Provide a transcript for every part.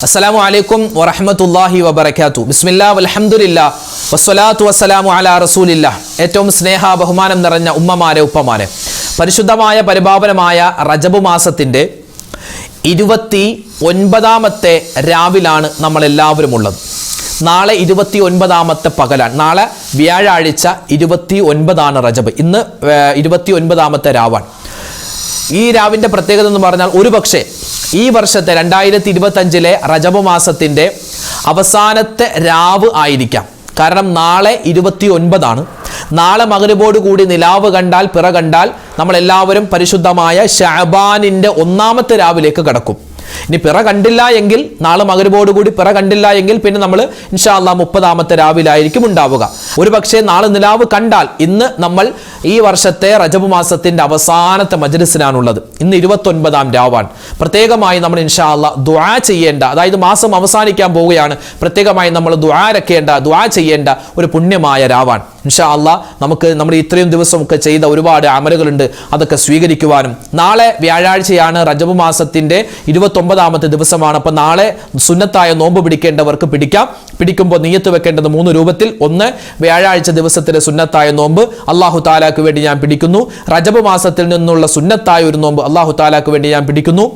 അസ്സലാമു അലൈക്കും വറഹ്മത്തുള്ളാഹി വബറകാതുഹു. ബിസ്മില്ലാ വൽഹംദുലില്ലാ വസ്സലാത്തു വസ്സലാമു അലാ റസൂലില്ലാ. ഏറ്റവും സ്നേഹ ബഹുമാനം നിറഞ്ഞ ഉമ്മമാരെ ഉപ്പമാരെ, പരിശുദ്ധമായ പരിപാവനമായ റജബ് മാസത്തിൻ്റെ 29ാമത്തെ രാവിലാണ് നമ്മളെല്ലാവരും ഉള്ളത്. നാളെ 29ാമത്തെ പകലാണ്. നാളെ വ്യാഴാഴ്ച 29ആണ് റജബ്. ഇന്ന് 29ാമത്തെ രാവാണ്. ഈ രാവിൻ്റെ പ്രത്യേകത എന്ന് പറഞ്ഞാൽ ഒരുപക്ഷെ ഈ വർഷത്തെ 2025 റജബ് മാസത്തിൻ്റെ അവസാനത്തെ രാവ് ആയിരിക്കാം. കാരണം നാളെ 29ആണ്. നാളെ മഗ്‌രിബോട് കൂടി നിലാവ് കണ്ടാൽ, പിറ കണ്ടാൽ നമ്മളെല്ലാവരും പരിശുദ്ധമായ ശഅബാനിൻ്റെ 1ാമത്തെ രാവിലേക്ക് കടക്കും. ഇനി പിറ കണ്ടില്ല എങ്കിൽ, നാളെ മഗ്‌രിബോട് കൂടി പിറ കണ്ടില്ല എങ്കിൽ പിന്നെ നമ്മൾ ഇൻഷാ അല്ലാഹ് 30ാമത്തെ രാവിലായിരിക്കും ഉണ്ടാവുക. ഒരു പക്ഷേ നാളെ നിലാവ് കണ്ടാൽ, ഇന്ന് നമ്മൾ ഈ വർഷത്തെ റജബ് മാസത്തിൻ്റെ അവസാനത്തെ മജ്‌ലിസിലാണുള്ളത്. ഇന്ന് 29ാം രാവാണ്. പ്രത്യേകമായി നമ്മൾ ഇൻഷാ അല്ലാഹ് ദുആ ചെയ്യേണ്ട, അതായത് മാസം അവസാനിക്കാൻ പോവുകയാണ്, പ്രത്യേകമായി നമ്മൾ ദുആ ചെയ്യേണ്ട ഒരു പുണ്യമായ രാവാണ്. ഇൻഷാ അല്ലാഹ് നമുക്ക് നമ്മൾ ഇത്രയും ദിവസമൊക്കെ ചെയ്ത ഒരുപാട് അമലുകളുണ്ട്, അതൊക്കെ സ്വീകരിക്കുവാനും. നാളെ വ്യാഴാഴ്ചയാണ്, റജബ് മാസത്തിൻ്റെ 29ാമത്തെ ദിവസമാണ്. അപ്പോൾ നാളെ സുന്നത്തായ നോമ്പ് പിടിക്കേണ്ടവർക്ക് പിടിക്കാം. പിടിക്കുമ്പോൾ നിയ്യത്ത് വെക്കേണ്ടത് 3 രൂപത്തിൽ. ഒന്ന്, വ്യാഴാഴ്ച ദിവസത്തിലെ സുന്നത്തായ നോമ്പ് അല്ലാഹു തആലാക്ക് വേണ്ടി ഞാൻ പിടിക്കുന്നു. റജബ് മാസത്തിൽ നിന്നുള്ള സുന്നത്തായ ഒരു നോമ്പ് അല്ലാഹു തആലാക്ക് വേണ്ടി ഞാൻ പിടിക്കുന്നു.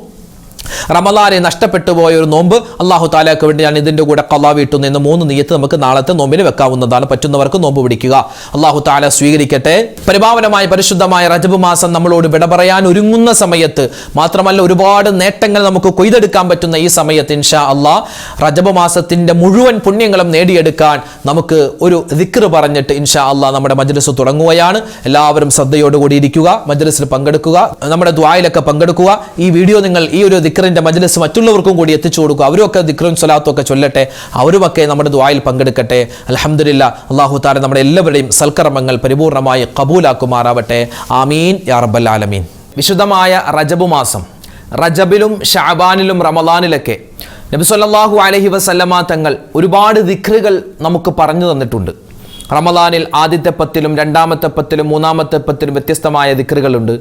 റമളാനെ നഷ്ടപ്പെട്ടു പോയ ഒരു നോമ്പ് അല്ലാഹു തആലാക്ക് വേണ്ടി ഞാൻ ഇതിൻ്റെ കൂടെ ഖളാ വീട്ടുന്നു എന്ന് 3 നിയ്യത്ത് നമുക്ക് നാളത്തെ നോമ്പിന് വെക്കാവുന്നതാണ്. പറ്റുന്നവർക്ക് നോമ്പ് പിടിക്കുക. അല്ലാഹു തആല സ്വീകരിക്കട്ടെ. പരിപാവനമായ പരിശുദ്ധമായ റജബ് മാസം നമ്മളോട് വിട പറയാൻ ഒരുങ്ങുന്ന സമയത്ത്, മാത്രമല്ല ഒരുപാട് നേട്ടങ്ങൾ നമുക്ക് കൊയ്തെടുക്കാൻ പറ്റുന്ന ഈ സമയത്ത് ഇൻഷാ അല്ലാഹ് റജബ് മാസത്തിൻ്റെ മുഴുവൻ പുണ്യങ്ങളും നേടിയെടുക്കാൻ നമുക്ക് ഒരു ദിക്ർ പറഞ്ഞിട്ട് ഇൻഷാ അല്ലാഹ് നമ്മുടെ മജ്‌ലിസ് തുടങ്ങുകയാണ്. എല്ലാവരും ശ്രദ്ധയോടുകൂടി ഇരിക്കുക, മജ്‌ലിസിൽ പങ്കെടുക്കുക, നമ്മുടെ ദുആയിലൊക്കെ പങ്കെടുക്കുക. ഈ വീഡിയോ നിങ്ങൾ ഈ ഒരു ദിക്റിന്റെ മജ്‌ലിസ് മറ്റുള്ളവർക്കും കൂടി എത്തിച്ചു കൊടുക്കുക. അവരൊക്കെ ദിക്റും സ്വലാത്തും ഒക്കെ ചൊല്ലട്ടെ, അവരുമൊക്കെ നമ്മുടെ ദുആയിൽ പങ്കെടുക്കട്ടെ. അൽഹംദുലില്ലാഹ്. അല്ലാഹു തആല നമ്മുടെ എല്ലാവരുടെയും സൽക്കർമ്മങ്ങൾ പരിപൂർണമായി ഖബൂലാക്കുമാറാവട്ടെ. ആമീൻ യാ റബ്ബൽ ആലമീൻ. വിശുദ്ധമായ റജബ് മാസം, റജബിലും ശഅബാനിലും റമളാനിലൊക്കെ നബി സല്ലല്ലാഹു അലൈഹി വസല്ലമ തങ്ങൾ ഒരുപാട് ദിക്റുകൾ നമുക്ക് പറഞ്ഞു തന്നിട്ടുണ്ട്. റമളാനിൽ ആദ്യത്തെ 10ലും 2ാമത്തെ 10ലും 3ാമത്തെ 10ലും വ്യത്യസ്തമായ ദിക്റുകളുണ്ട്.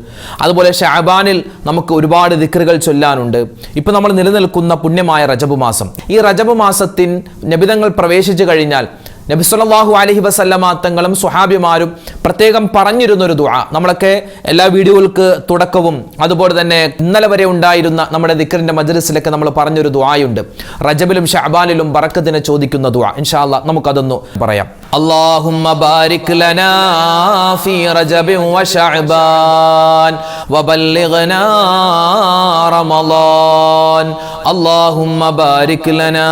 അതുപോലെ ശഅബാനിൽ നമുക്ക് ഒരുപാട് ദിക്റുകൾ ചൊല്ലാനുണ്ട്. ഇപ്പം നമ്മൾ നിലനിൽക്കുന്ന പുണ്യമായ റജബ് മാസം, ഈ റജബ് മാസത്തിൽ നബിതങ്ങൾ പ്രവേശിച്ചു കഴിഞ്ഞാൽ നബി സല്ലല്ലാഹു അലൈഹി വസല്ലമ തങ്ങളും സ്വഹാബിമാരും പ്രത്യേകം പറഞ്ഞിരുന്നൊരു ദുആ, നമ്മളൊക്കെ എല്ലാ വീഡിയോകൾക്ക് തുടക്കവും അതുപോലെ തന്നെ ഇന്നലെ വരെ ഉണ്ടായിരുന്ന നമ്മുടെ ദിക്റിന്റെ മജ്‌ലിസിലൊക്കെ നമ്മൾ പറഞ്ഞൊരു ദുആയുണ്ട്. റജബിലും ശഅബാനിലും ബറക്കത്തിനെ ചോദിക്കുന്ന ദുആ. ഇൻഷാ അല്ലാഹ് നമുക്കതൊന്ന് പറയാം. اللهم بارك لنا في رجب وشعبان وبلغنا رمضان. اللهم بارك لنا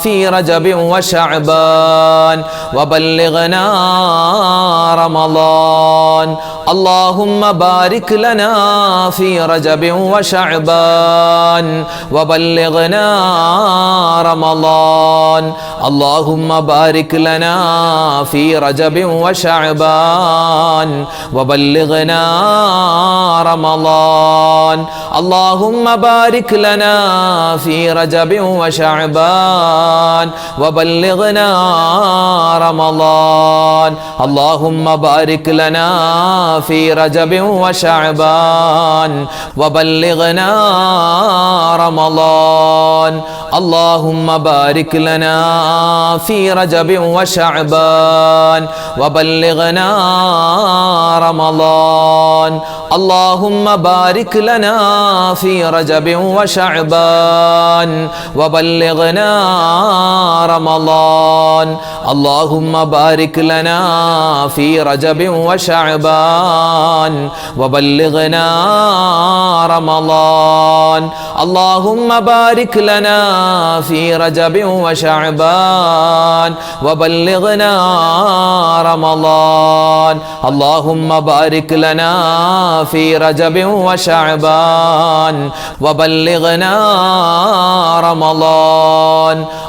في رجب وشعبان وبلغنا رمضان. اللهم بارك لنا في رجب وشعبان وبلغنا رمضان. اللهم بارك لنا في رجب وشعبان وبلغنا رمضان. اللهم بارك لنا في رجب وشعبان وبلغنا رمضان. اللهم بارك لنا في رجب وشعبان وبلغنا رمضان. اللهم بارك لنا في رجب وشعبان وبلغنا رمضان. اللهم بارك لنا في رجب وشعبان وبلغنا رمضان. اللهم بارك لنا في رجب وشعبان وبلغنا رمضان. اللهم بارك لنا في رجب وشعبان وبلغنا رمضان. اللهم بارك لنا في رجب وشعبان وبلغنا رمضان.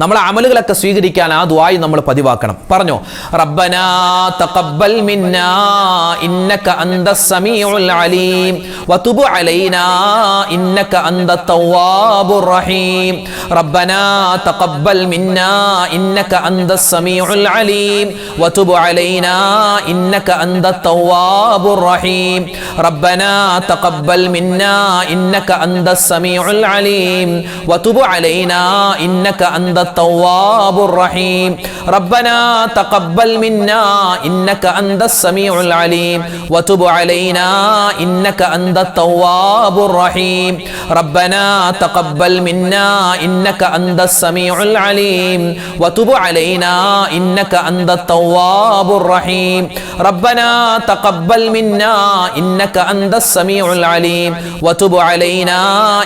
നമ്മളെ അമലുകളൊക്കെ സ്വീകരിക്കാൻ ആ ദുആയി നമ്മൾ പതിവാക്കണം. പറഞ്ഞോ, റബ്ബനാ തഖബ്ബൽ മിന്നാ ഇന്നക അന്തസ് സമീഉൽ അലീം വതുബ് അലൈനാ ഇന്നക അന്തത് തവ്വാബുർ റഹീം. റബ്ബനാ തഖബ്ബൽ മിന്നാ ഇന്നക അന്തസ് സമീഉൽ അലീം വതുബ് അലൈനാ ഇന്നക അന്തത് തവ്വാബുർ റഹീം. റബ്ബനാ തഖബ്ബൽ മിന്നാ ഇന്നക അന്തസ് സമീഉൽ അലീം വതുബ് അലൈനാ ഇന്നക അന്തത് തവ്വാബുർ റഹീം. റബ്ബനാ തഖബ്ബൽ മിന്നാ ഇന്നക അന്തസ് സമീഉൽ അലീം വതുബ് അലൈനാ ഇന്നക അന്തത് തവ്വാബുർ റഹീം. റബ്ബനാ തഖബ്ബൽ മിന്നാ ഇന്നക അന്തസ് സമീഉൽ അലീം വതുബ് അലൈനാ ഇന്നക അന്തത് തവ്വാബുർ റഹീം. റബ്ബനാ തഖബ്ബൽ മിന്നാ ഇന്നക അന്തസ് സമീഉൽ അലീം വതുബ് അലൈനാ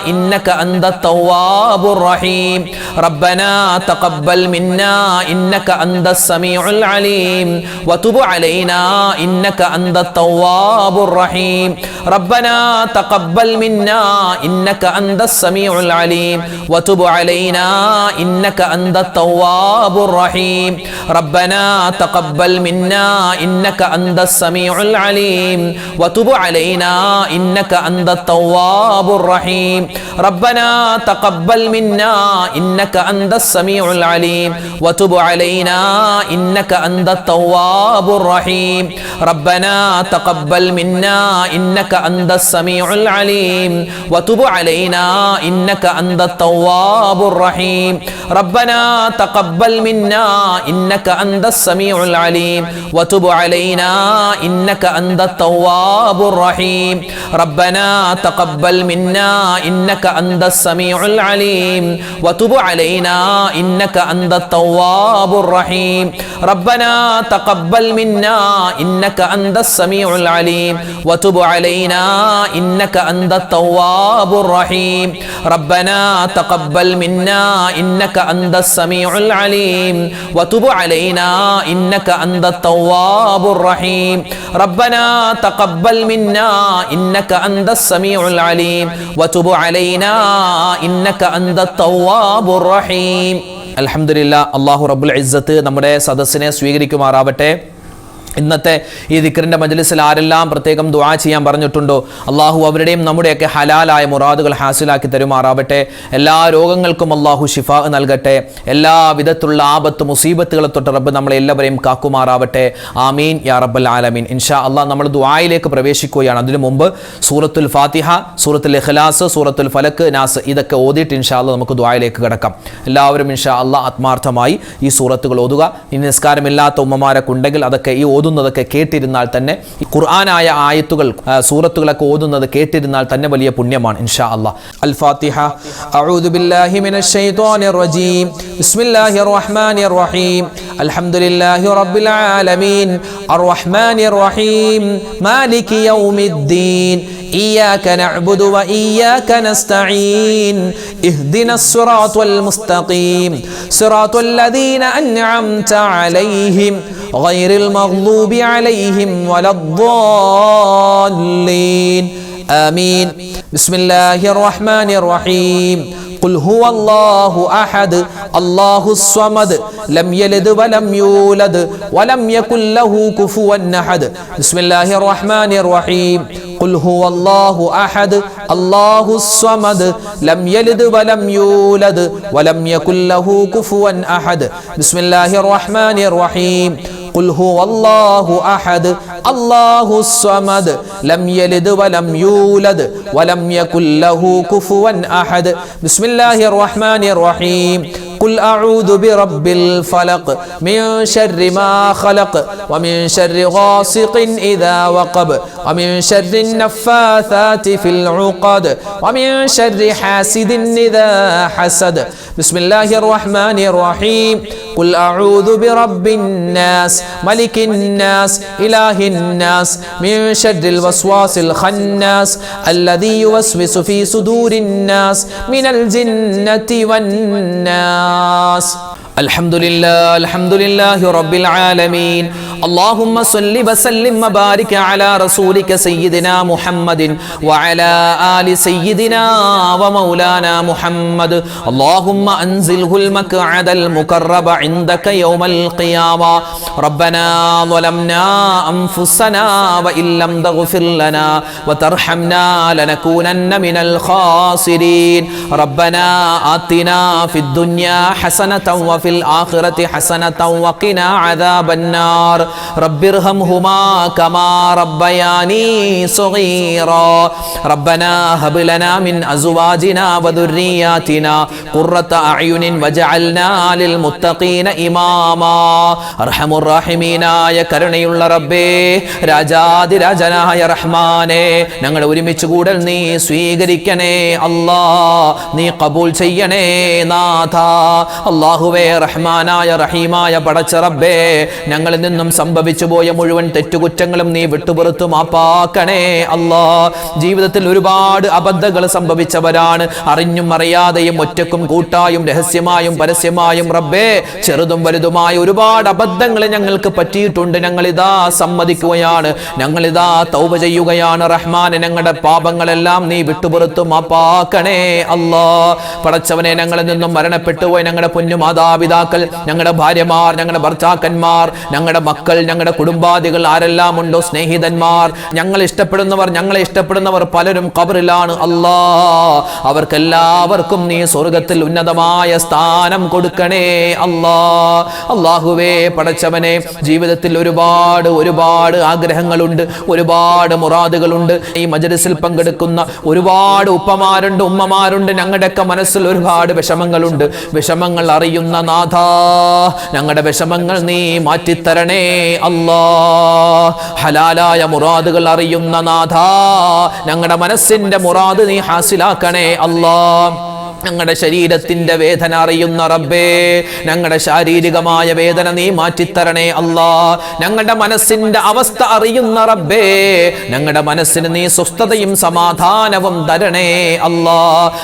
ഇന്നക അന്തത് തവ്വാബുർ റഹീം. റബ്ബനാ തഖബ്ബൽ മിന്നാ ഇന്നക അന്തസ് സമീഉൽ അലീം വതുബ് അലൈനാ ഇന്നക അന്തത് തവ്വാബുർ റഹീം. റബ്ബനാ തഖബ്ബൽ മിന്നാ ഇന്നക അന്തസ് സമീഉൽ അലീം വതുബ് അലൈനാ ഇന്നക അന്തത് തവ്വാബുർ റഹീം. റബ്ബനാ തഖബ്ബൽ മിന്നാ ഇന്നക അന്തസ് സമീഉൽ അലീം വതുബ് അലൈനാ ഇന്നക അന്തത് തവ്വാബുർ റഹീം. റബ്ബനാ തഖബ്ബൽ മിന്നാ ഇന്നക അന്തസ് സമീഉൽ അലീം വതുബ് അലൈനാ ഇന്നക അന്തത് തവ്വാബുർ റഹീം. റബ്ബനാ തഖബ്ബൽ മിന്നാ ഇന്നക അന്തസ് സമീഉൽ അലീം വതുബ് അലൈനാ ഇന്നക അന്തത് തവ്വാബുർ റഹീം. റബ്ബനാ തഖബ്ബൽ മിന്നാ ഇന്നക അന്തസ് സമീഉൽ അലീം വതുബ് അലൈനാ ഇന്നക അന്തത് തവ്വാബുർ റഹീം. റബ്ബനാ തഖബ്ബൽ മിന്നാ ഇന്നക അന്തസ് സമീഉൽ അലീം വതുബ് അലൈനാ ഇന്നക അന്തത് തവ്വാബുർ റഹീം. റബ്ബനാ തഖബ്ബൽ മിന്നാ ഇന്നക അന്തസ് സമീഉൽ അലീം വതുബ് അലൈനാ ഇന്നക അന്തത് തവ്വാബുർ റഹീം. റബ്ബനാ തഖബ്ബൽ മിന്നാ ഇന്നക അന്തസ് സമീഉൽ അലീം വതുബ് അലൈനാ ഇന്നക അന്തത് തവ്വാബുർ റഹീം. റബ്ബനാ തഖബ്ബൽ മിന്നാ ഇന്നക അന്തസ് സമീഉൽ അലീം വതുബ് അലൈനാ ഇന്നക അന്തത് തവ്വാബുർ റഹീം. അൽഹംദുലില്ലാഹ്, അല്ലാഹു റബ്ബുൽ ഇസ്സത്ത് നമ്മുടെ സദസ്സിനെ സ്വീകരിക്കുമാറാവട്ടെ. ഇന്നത്തെ ഈ ദിക്റിൻ്റെ മജ്ലിസിൽ ആരെല്ലാം പ്രത്യേകം ദുആ ചെയ്യാൻ പറഞ്ഞിട്ടുണ്ടോ, അള്ളാഹു അവരുടെയും നമ്മുടെയൊക്കെ ഹലാലായ മുറാദുകൾ ഹാസിലാക്കി തരുമാറാവട്ടെ. എല്ലാ രോഗങ്ങൾക്കും അള്ളാഹു ഷിഫാ നൽകട്ടെ. എല്ലാ വിധത്തിലുള്ള ആപത്ത് മുസീബത്തുകളെ തൊട്ട് റബ്ബ് നമ്മളെ എല്ലാവരെയും കാക്കുമാറാവട്ടെ. ആമീൻ യാ റബ്ബൽ ആലമീൻ. ഇൻഷാ അള്ളാഹ് നമ്മൾ ദുആയിലേക്ക് പ്രവേശിക്കുകയാണ്. അതിനു മുമ്പ് സൂറത്തുൽ ഫാത്തിഹ, സൂറത്തുൽ ഇഖ്ലാസ്, സൂറത്തുൽ ഫലക്ക്, നാസ് ഇതൊക്കെ ഓതിയിട്ട് ഇൻഷാ അള്ളാഹ് നമുക്ക് ദുആയിലേക്ക് കിടക്കാം. എല്ലാവരും ഇൻഷാ അള്ളാഹ് ആത്മാർത്ഥമായി ഈ സൂറത്തുകൾ ഓതുക. ഇനി നിസ്കാരമില്ലാത്ത ഉമ്മമാരൊക്കെ ഉണ്ടെങ്കിൽ അതൊക്കെ ഈ ഓതുന്നതൊക്കെ കേട്ടിരുന്നാൽ തന്നെ, ഖുർആനായ ആയത്തുകൾ സൂറത്തുകളൊക്കെ ഓതുന്നത് കേട്ടിരുന്നാൽ തന്നെ വലിയ പുണ്യമാണ് ഇൻഷാ അല്ലാഹ്. അൽ ഫാത്തിഹ. അഊദു ബില്ലാഹി മിനശ് ശൈത്വാനിർ റജീം. ബിസ്മില്ലാഹിർ റഹ്മാനിർ റഹീം. അൽഹംദുലില്ലാഹി റബ്ബിൽ ആലമീൻ അർറഹ്മാനിർ റഹീം മാലികി യൗമിദ്ദീൻ إياك نعبد وإياك نستعين اهدنا الصراط المستقيم صراط الذين أنعمت عليهم غير المغضوب عليهم ولا الضالين آمين. بسم الله الرحمن الرحيم. قل هو الله أحد الله الصمد لم يلد ولم يولد ولم يكن له كفوا أحد. بسم الله الرحمن الرحيم. قل هو الله أحد الله الصمد لم يلد ولم يولد ولم يكن له كفوا أحد. بسم الله الرحمن الرحيم. قل هو الله أحد الله الصمد لم يلد ولم يولد ولم يكن له كفوا أحد. بسم الله الرحمن الرحيم. قل أعوذ برب الفلق من شر ما خلق ومن شر غاسق إذا وقب ومن شر النفاثات في العقد ومن شر حاسد إذا حسد. بسم الله الرحمن الرحيم. قل أعوذ برب الناس ملك الناس إله الناس من شر الوسواس الخناس الذي يوسوس في صدور الناس من الجنة والناس. الحمد لله رب العالمين اللهم صل وسلم وبارك على رسولك سيدنا محمد وعلى آل سيدنا ومولانا محمد اللهم أنزله المقعد المقرب عندك يوم القيامة ربنا ظلمنا أنفسنا وإن لم تغفر لنا وترحمنا لنكونن من الخاسرين ربنا آتنا في الدنيا حسنة وفي الآخرة حسنة وقنا عذاب النار رب ارحمهما كما ربياني صغيرا ربنا هب لنا من أزواجنا وذرياتنا قرة أعين واجعلنا للمتقين إماما أرحم الراحمين يا കരുണയുള്ള റബ്ബേ രാജാതിരാജനായ റഹ്മാനേ ഞങ്ങളെ ഒരുമിച്ച് കൂടൽ നീ സ്വീകരിക്കണേ അല്ലാ നീ കബൂൽ ചെയ്യണേ നാഥ അല്ലാഹുവേ റഹ്മാനായ റഹീമായ പടച്ച റബ്ബേ ഞങ്ങളിൽ നിന്നും സംഭവിച്ചു പോയ മുഴുവൻ തെറ്റുകുറ്റങ്ങളും നീ വിട്ടുപുറത്തു മാപ്പാക്കണേ അല്ലാ ജീവിതത്തിൽ ഒരുപാട് അബദ്ധങ്ങൾ സംഭവിച്ചവരാണ് അറിഞ്ഞും അറിയാതെയും ഒറ്റക്കും കൂട്ടായും രഹസ്യമായും പരസ്യമായും റബ്ബേ ചെറുതും വലുതുമായ ഒരുപാട് അബദ്ധങ്ങൾ ഞങ്ങൾക്ക് പറ്റിയിട്ടുണ്ട് ഞങ്ങളിതാ സമ്മതിക്കുകയാണ് ഞങ്ങളിതാ തൗബ ചെയ്യുകയാണ് റഹ്മാനെ ഞങ്ങളുടെ പാപങ്ങളെല്ലാം നീ വിട്ടുപുറത്തു മാപ്പാക്കണേ അല്ലാ പടച്ചവനെ ഞങ്ങളിൽ നിന്നും മരണപ്പെട്ടു പോയ ഞങ്ങളുടെ പൊന്നു മാതാപിതാക്കൾ ഞങ്ങളുടെ ഭാര്യമാർ ഞങ്ങളുടെ ഭർത്താക്കന്മാർ ഞങ്ങളുടെ മക്കൾ ഞങ്ങളുടെ കുടുംബാദികൾ ആരെല്ലാം ഉണ്ടോ സ്നേഹിതന്മാർ ഞങ്ങളെ ഇഷ്ടപ്പെടുന്നവർ പലരും ഖബറിലാണ് അല്ലാ അവർക്കെല്ലാവർക്കും നീ സ്വർഗത്തിൽ ഉന്നതമായ സ്ഥാനം കൊടുക്കണേ അല്ലാ അല്ലാഹുവേ പടച്ചവനെ ജീവിതത്തിൽ ഒരുപാട് ആഗ്രഹങ്ങളുണ്ട് ഒരുപാട് മുറാദുകളുണ്ട് ഈ മജ്‌ലിസിൽ പങ്കെടുക്കുന്ന ഒരുപാട് ഉപ്പമാരുണ്ട് ഉമ്മമാരുണ്ട് ഞങ്ങളുടെയൊക്കെ മനസ്സിൽ ഒരുപാട് വിഷമങ്ങളുണ്ട് വിഷമങ്ങൾ അറിയുന്ന നാഥ ഞങ്ങളുടെ വിഷമങ്ങൾ നീ മാറ്റിത്തരണേ അല്ലാ ഹലാലായ മുറാദുകൾ അറിയുന്ന നാഥ ഞങ്ങളുടെ മനസ്സിന്റെ മുറാദ് നീ ഹാസിലാക്കണേ അല്ലാ ഞങ്ങളുടെ ശരീരത്തിന്റെ വേദന അറിയുന്ന റബ്ബേ ഞങ്ങളുടെ ശാരീരികമായ വേദന നീ മാറ്റിത്തരണേ അല്ലാ ഞങ്ങളുടെ മനസ്സിന്റെ അവസ്ഥ അറിയുന്ന റബ്ബേ ഞങ്ങളുടെ മനസ്സിന് നീ സ്വസ്ഥതയും സമാധാനവും തരണേ അല്ലാ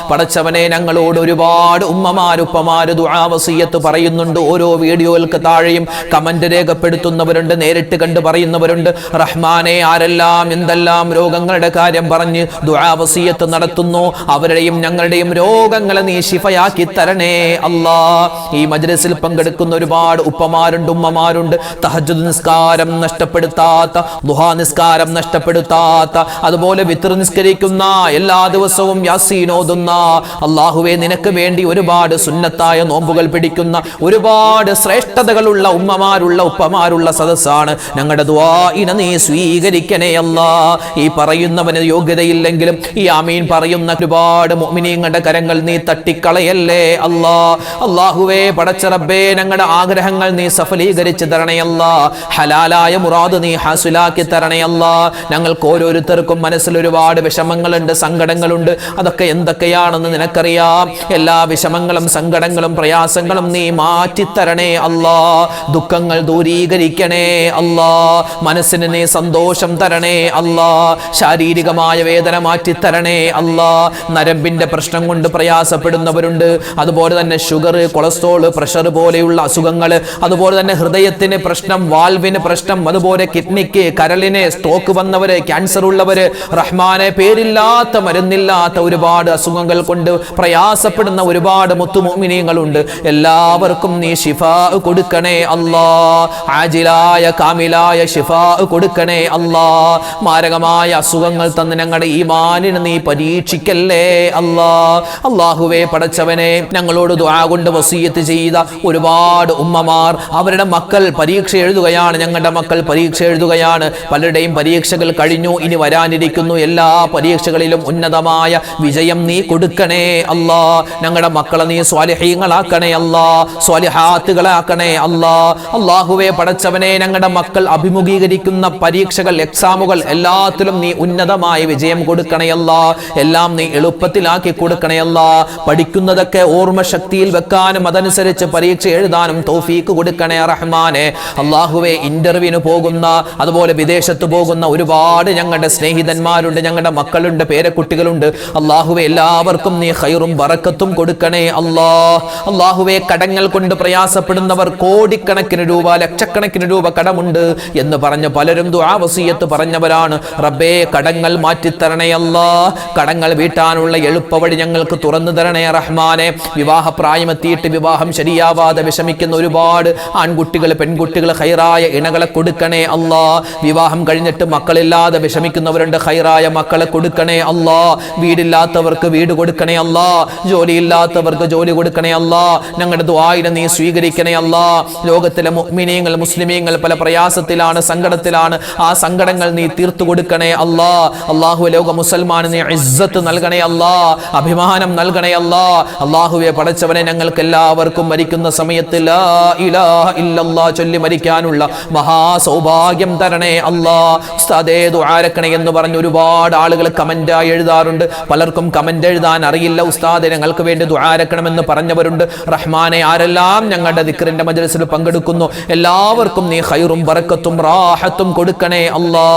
പടച്ചവനെ ഞങ്ങളോട് ഒരുപാട് ഉമ്മമാരുപ്പമാര് ദുആ വസിയത്ത് പറയുന്നുണ്ട് ഓരോ വീഡിയോകൾക്ക് താഴെയും കമന്റ് രേഖപ്പെടുത്തുന്നവരുണ്ട് നേരിട്ട് കണ്ട് പറയുന്നവരുണ്ട് റഹ്മാനെ ആരെല്ലാം എന്തെല്ലാം രോഗങ്ങളുടെ കാര്യം പറഞ്ഞ് ദുആ വസിയത്ത് നടത്തുന്നു അവരുടെയും ഞങ്ങളുടെയും രോഗങ്ങൾ നീ ശിഫയാക്കി തരണേ അല്ലാ ഈ മജ്‌ലിസിൽ പങ്കെടുക്കുന്ന ഒരുപാട് ഉപ്പമാരുണ്ട് ഉമ്മമാരുണ്ട് തഹജ്ജുദ് നിസ്കാരം നഷ്ടപ്പെടുത്താത്ത ദുഹാ നിസ്കാരം നഷ്ടപ്പെടുത്താത്ത അതുപോലെ വിത്ർ നിസ്കരിക്കുന്ന എല്ലാ ദിവസവും യാസീൻ ഓതുന്ന അല്ലാഹുവേ നിനക്ക് വേണ്ടി ഒരുപാട് സുന്നത്തായ നോമ്പുകൾ പിടിക്കുന്ന ഒരുപാട് ശ്രേഷ്ഠതകളുള്ള ഉമ്മമാരുള്ള ഉപ്പമാരുള്ള സദസ്സാണ് ഞങ്ങളുടെ ദുആഇനെ നീ സ്വീകരിക്കണേ അല്ലാ ഈ പറയുന്നവന് യോഗ്യതയില്ലെങ്കിലും ഈ ആമീൻ പറയുന്ന ഒരുപാട് മുഅ്മിനീങ്ങളുടെ കരങ്ങൾ നീ തട്ടിക്കളയല്ലേ അല്ലാ അല്ലാഹുവേ പടച്ച റബ്ബേ ഞങ്ങളുടെ ആഗ്രഹങ്ങൾ നീ സഫലീകരിച്ച് തരണേ അല്ലാ ഹലാലായ മുറാദ് നീ ഹാസിലാക്കി തരണേ അല്ലാ ഞങ്ങൾക്ക് ഓരോരുത്തർക്കും മനസ്സിൽ ഒരുപാട് വിഷമങ്ങളുണ്ട് സങ്കടങ്ങളുണ്ട് അതൊക്കെ എന്തൊക്കെയാണെന്ന് നിനക്കറിയാം എല്ലാ വിഷമങ്ങളും സങ്കടങ്ങളും പ്രയാസങ്ങളും നീ മാറ്റിത്തരണേ അല്ലാ ദുഃഖങ്ങൾ ദൂരീകരിക്കണേ അല്ലാ മനസ്സിന് നീ സന്തോഷം തരണേ അല്ലാ ശാരീരികമായ വേദന മാറ്റിത്തരണേ അല്ലാ നരമ്പിന്റെ പ്രശ്നം കൊണ്ട് പ്രയാസപ്പെടുന്നവരുണ്ട് അതുപോലെ തന്നെ ഷുഗർ കൊളസ്ട്രോൾ പ്രഷർ പോലെയുള്ള അസുഖങ്ങൾ അതുപോലെ തന്നെ ഹൃദയത്തിന് പ്രശ്നം വാൽവിന് പ്രശ്നം അതുപോലെ കിഡ്നിക്ക് കരളിന് സ്ട്രോക്ക് വന്നവര് ക്യാൻസർ ഉള്ളവര് റഹ്മാനെ പേരില്ലാത്ത മരുന്നില്ലാത്ത ഒരുപാട് അസുഖങ്ങൾ കൊണ്ട് പ്രയാസപ്പെടുന്ന ഒരുപാട് മുത്തുമുഅ്മിനീങ്ങളുണ്ട് എല്ലാവർക്കും നീ ശിഫാ കൊടുക്കണേ അല്ലാ ആജിലായ കാമിലായ ശിഫാ കൊടുക്കണേ അല്ലാ മാരകമായ അസുഖങ്ങൾ തന്ന് ഞങ്ങളുടെ ഈമാനിനെ നീ പരീക്ഷിക്കല്ലേ അല്ലാ അല്ലാഹുവേ പടച്ചവനെ ഞങ്ങളോട് ദുആ കൊണ്ട് വസിയത്ത് ചെയ്ത ഒരുപാട് ഉമ്മമാർ അവരുടെ മക്കൾ പരീക്ഷ എഴുതുകയാണ് ഞങ്ങളുടെ മക്കൾ പരീക്ഷ എഴുതുകയാണ് പലരുടെയും പരീക്ഷകൾ കഴിഞ്ഞു ഇനി വരാനിരിക്കുന്നു എല്ലാ പരീക്ഷകളിലും ഉന്നതമായ വിജയം നീ കൊടുക്കണേ അല്ലാ ഞങ്ങളുടെ മക്കളെ നീ സ്വാലിഹീങ്ങളാക്കണേ അല്ലാ സ്വാലിഹാത്തുകളാക്കണേ അല്ലാ അല്ലാഹുവേ പടച്ചവനെ ഞങ്ങളുടെ മക്കൾ അഭിമുഖീകരിക്കുന്ന പരീക്ഷകൾ എക്സാമുകൾ എല്ലാത്തിലും നീ ഉന്നതമായ വിജയം കൊടുക്കണേ അല്ലാ എല്ലാം നീ എളുപ്പത്തിലാക്കി കൊടുക്കണേ അല്ലാ പഠിക്കുന്നതൊക്കെ ഓർമ്മശക്തിയിൽ വെക്കാനും അതനുസരിച്ച് പരീക്ഷ എഴുതാനും തൗഫീക്ക് കൊടുക്കണേ റഹ്മാനെ. അള്ളാഹുവെ, ഇന്റർവ്യൂവിന് പോകുന്ന, അതുപോലെ വിദേശത്ത് പോകുന്ന ഒരുപാട് ഞങ്ങളുടെ സ്നേഹിതന്മാരുണ്ട്, ഞങ്ങളുടെ മക്കളുണ്ട്, പേരക്കുട്ടികളുണ്ട്. അള്ളാഹുവെ, എല്ലാവർക്കും നീ ഖൈറും ബറക്കത്തും കൊടുക്കണേ അള്ളാഹുവെ, കടങ്ങൾ കൊണ്ട് പ്രയാസപ്പെടുന്നവർ, കോടിക്കണക്കിന് രൂപ, ലക്ഷക്കണക്കിന് രൂപ കടമുണ്ട് എന്ന് പറഞ്ഞ് പലരും ദുആ വസിയത്ത് പറഞ്ഞവരാണ്. റബ്ബേ, കടങ്ങൾ മാറ്റിത്തരണേ അല്ലാ. കടങ്ങൾ വീട്ടാനുള്ള എളുപ്പവഴി ഞങ്ങൾക്ക് തുറന്നു തരണേ റഹ്മാനെ. വിവാഹപ്രായമെത്തിയിട്ട് വിവാഹം ശരിയാവാതെ വിഷമിക്കുന്ന ഒരുപാട് ആൺകുട്ടികൾ, പെൺകുട്ടികൾ, ഖൈറായ ഇണകളെ കൊടുക്കണേ അല്ലാ. വിവാഹം കഴിഞ്ഞിട്ട് മക്കളില്ലാതെ വിഷമിക്കുന്നവരുണ്ട്, ഖൈറായ മക്കളെ കൊടുക്കണേ അല്ലാ. വീടില്ലാത്തവർക്ക് വീട് കൊടുക്കണേ അല്ലാ. ജോലിയില്ലാത്തവർക്ക് ജോലി കൊടുക്കണേ അല്ലാ. ഞങ്ങളുടെ ദുആഇനെ നീ സ്വീകരിക്കണേ അല്ലാ. ലോകത്തിലെ മുഅ്മിനീങ്ങൾ, മുസ്ലിമീങ്ങൾ പല പ്രയാസത്തിലാണ്, സങ്കടത്തിലാണ്. ആ സങ്കടങ്ങൾ നീ തീർത്തു കൊടുക്കണേ അല്ലാ. അല്ലാഹു, ലോക മുസൽമാന് നീ ഇസ്സത്ത് നൽകണേ അല്ലാ, അഭിമാനം നൽകണേ അല്ലാ. അല്ലാഹുവെ, പടച്ചവനെ, ഞങ്ങൾക്ക് എല്ലാവർക്കും മരിക്കുന്ന സമയത്ത് ലാ ഇലാഹ ഇല്ലല്ലാഹ് ചൊല്ലി മരിക്കാനുള്ള മഹാസൗഭാഗ്യം തരണേ അല്ലാ. ഉസ്താദേ, ദുആരക്കണേ എന്ന് പറഞ്ഞ് ഒരുപാട് ആളുകൾ കമന്റായി എഴുതാറുണ്ട്. പലർക്കും കമന്റ് എഴുതാൻ അറിയില്ല. ഉസ്താദേ, ഞങ്ങൾക്ക് വേണ്ടി ദുആരക്കണമെന്ന് പറഞ്ഞവരുണ്ട്. റഹ്മാനെ, ആരെല്ലാം ഞങ്ങളുടെ ദിക്റിന്റെ മജ്ലിസിൽ പങ്കെടുക്കുന്നു എല്ലാവർക്കും നീ ഖൈറും ബറക്കത്തും റാഹത്തും കൊടുക്കണേ അല്ലാ.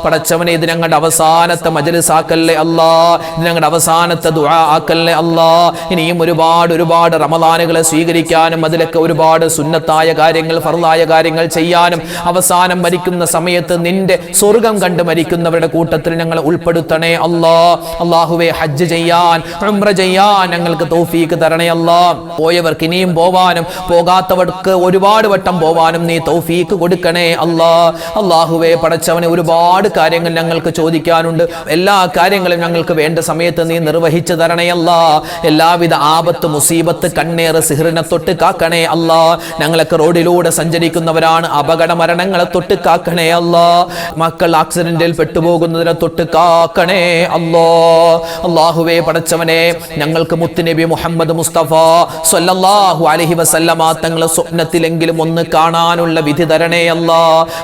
പടച്ചവനെ, ഇത് ഞങ്ങളുടെ അവസാനത്തെ മജ്ലിസ് ആക്കല്ലേ അല്ലാ. ഇത് ഞങ്ങളുടെ അവസാനത്തെ ദുആ ആക്കല്ലേ അല്ലാ. ഇനിയും ഒരുപാട് റമളാനുകളെ സ്വീകരിക്കാനും അതിലൊക്കെ ഒരുപാട് സുന്നത്തായ കാര്യങ്ങൾ, ഫർളായ കാര്യങ്ങൾ ചെയ്യാനും അവസാനം മരിക്കുന്ന സമയത്ത് നിന്റെ സ്വർഗം കണ്ട് മരിക്കുന്നവരുടെ കൂട്ടത്തിൽ ഞങ്ങളെ ഉൾപ്പെടുത്തണേ അല്ലാ. അല്ലാഹുവേ, ഹജ്ജ് ചെയ്യാൻ, ഉംറ ചെയ്യാൻ ഞങ്ങൾക്ക് തൗഫീക്ക് തരണേ അല്ലാ. പോയവർക്ക് ഇനിയും പോവാനും പോകാത്തവർക്ക് ഒരുപാട് വട്ടം പോവാനും നീ തൗഫീക്ക് കൊടുക്കണേ അല്ലാ. അല്ലാഹുവേ, പടച്ചവനെ, ഒരുപാട് കാര്യങ്ങൾ ഞങ്ങൾക്ക് ചോദിക്കാനുണ്ട്. എല്ലാ കാര്യങ്ങളും ഞങ്ങൾക്ക് വേണ്ട സമയത്ത് നീ നിർവഹിച്ചു തരണേ അല്ലാ. എല്ലാവിധ ആപത്ത്, മുസീബത്ത്, കണ്ണേറ്, സിഹ്റിനെ തൊട്ട് കാക്കണേ അല്ലാ. ഞങ്ങളൊക്കെ റോഡിലൂടെ സഞ്ചരിക്കുന്നവരാണ്, അപകട മരണങ്ങളെ തൊട്ട് കാക്കണേ അല്ലാ. മക്കൾ ആക്സിഡന്റിൽ പെട്ടുപോകുന്നതിനെ തൊട്ട് കാക്കണേ അല്ലാ. അല്ലാഹുവേ, പടച്ചവനെ, ഞങ്ങൾക്ക് മുത്തുനബി മുഹമ്മദ് മുസ്തഫ സ്വല്ലല്ലാഹു അലൈഹി വസല്ലമ തങ്ങളെ സ്വപ്നത്തിലെങ്കിലും ഒന്ന് കാണാനുള്ള വിധി തരണേ അല്ലാ.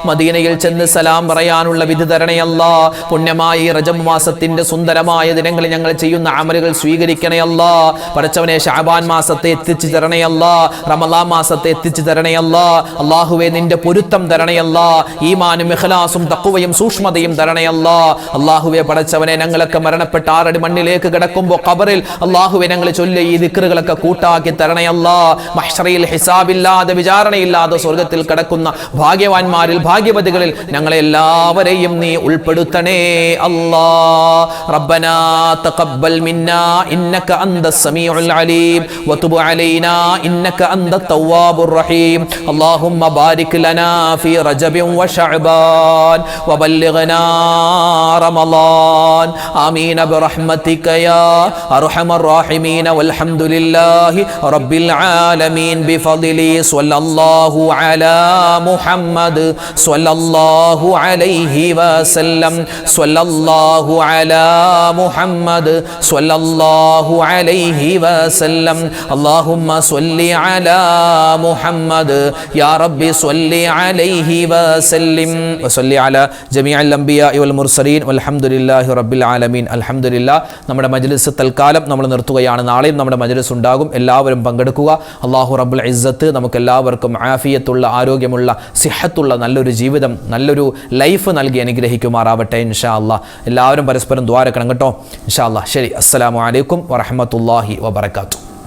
മദീനയിൽ ചെന്ന് സലാം പറയാനുള്ള വിധി തരണേ അല്ലാ. പുണ്യമായി റജബ് മാസത്തിന്റെ സുന്ദരമായ ദിനങ്ങളിൽ ഞങ്ങൾ ചെയ്യുന്ന അമലുകൾ സ്വീകരിക്കണേ അല്ലാ. പടച്ചവനെ, ശഅബാൻ മാസത്തെ എത്തിച്ചു തരണേ അല്ലാ. റമളാൻ മാസത്തെ എത്തിച്ചു തരണേ അല്ലാ. അല്ലാഹുവേ, നിന്റെ പൊരുത്തം തരണേ അല്ലാ. ഈമാനും ഇഖ്ലാസും തഖ്വയും സൂക്ഷ്മതയും തരണേ അല്ലാ. അല്ലാഹുവേ, പടച്ചവനെ, ഞങ്ങളൊക്കെ മരണപ്പെട്ട 6 അടി മണ്ണിലേക്ക് കിടക്കുമ്പോൾ ഖബറിൽ അല്ലാഹുവേ ഞങ്ങൾ ചൊല്ലിയ ഈ ദിക്റുകളൊക്കെ കൂട്ടാക്കി തരണേ അല്ലാ. മഹ്ശറിൽ ഹിസാബില്ലാതെ, വിചാരണയില്ലാതെ സ്വർഗ്ഗത്തിൽ കിടക്കുന്ന ഭാഗ്യവാന്മാരിൽ, ഭാഗ്യവതികളിൽ ഞങ്ങളെ എല്ലാവരെയും നീ ഉൾപ്പെടുത്തണേ അല്ലാ. റബ്ബനാ തഖബ്ബൽ മിന്നാ ഇന്നക അന്തസ് സമീഉൽ അലീം വതുബ് അലൈനാ ഇന്നക അന്തത് തവ്വാബുർ റഹീം. അല്ലാഹുമ്മ ബാരിക് ലനാ ഫീ റജബിൻ വശഅബാൻ വബല്ലിഗ്നാ റമളാൻ. ആമീൻ ബിറഹ്മതിക യാ അർഹമർ റഹീമീൻ. വൽഹംദുലില്ലാഹി റബ്ബിൽ ആലമീൻ. ബിഫദ്ലി സ്വല്ലല്ലാഹു അലാ മുഹമ്മദ് സ്വല്ലല്ലാഹു അലൈഹി വസല്ലം. സ്വല്ലല്ലാഹു അലാ മുഹമ്മദ് സ്വല്ലല്ലാഹു അലൈഹി വസല്ലം. അല്ലാഹുമ്മ സ്വല്ലി അലാ മുഹമ്മദ് യാ റബ്ബി സ്വല്ലി അലൈഹി വസല്ലിം. വസല്ലി അലാ ജമീഅൽ അംബിയാഇ വൽ മുർസലീൻ വൽഹംദുലില്ലാഹി റബ്ബിൽ ആലമീൻ. അൽഹംദുലില്ലാഹ്. നമ്മുടെ മജ്ലിസ് തൽക്കാലം നമ്മൾ നിർത്തുകയാണ്. നാളെയും നമ്മുടെ മജ്ലിസ് ഉണ്ടാകും. എല്ലാവരും പങ്കെടുക്കുക. അല്ലാഹു റബ്ബുൽ ഇസ്സത്ത് നമുക്ക് എല്ലാവർക്കും ആഫിയത്തുള്ള, ആരോഗ്യമുള്ള, സിഹത്തുള്ള നല്ലൊരു ജീവിതം, നല്ലൊരു ലൈഫ് നൽകി അനുഗ്രഹിക്കുമാറാവട്ടെ ഇൻഷാ അല്ലാഹ്. എല്ലാവരും പരസ്പരം ദുആ രക്കണം കേട്ടോ ഇൻഷാ അല്ലാഹ്. ശരി, അസ്സലാമു അലൈക്കും വറഹ്മത്തുള്ളാഹി വബറകാതുഹു.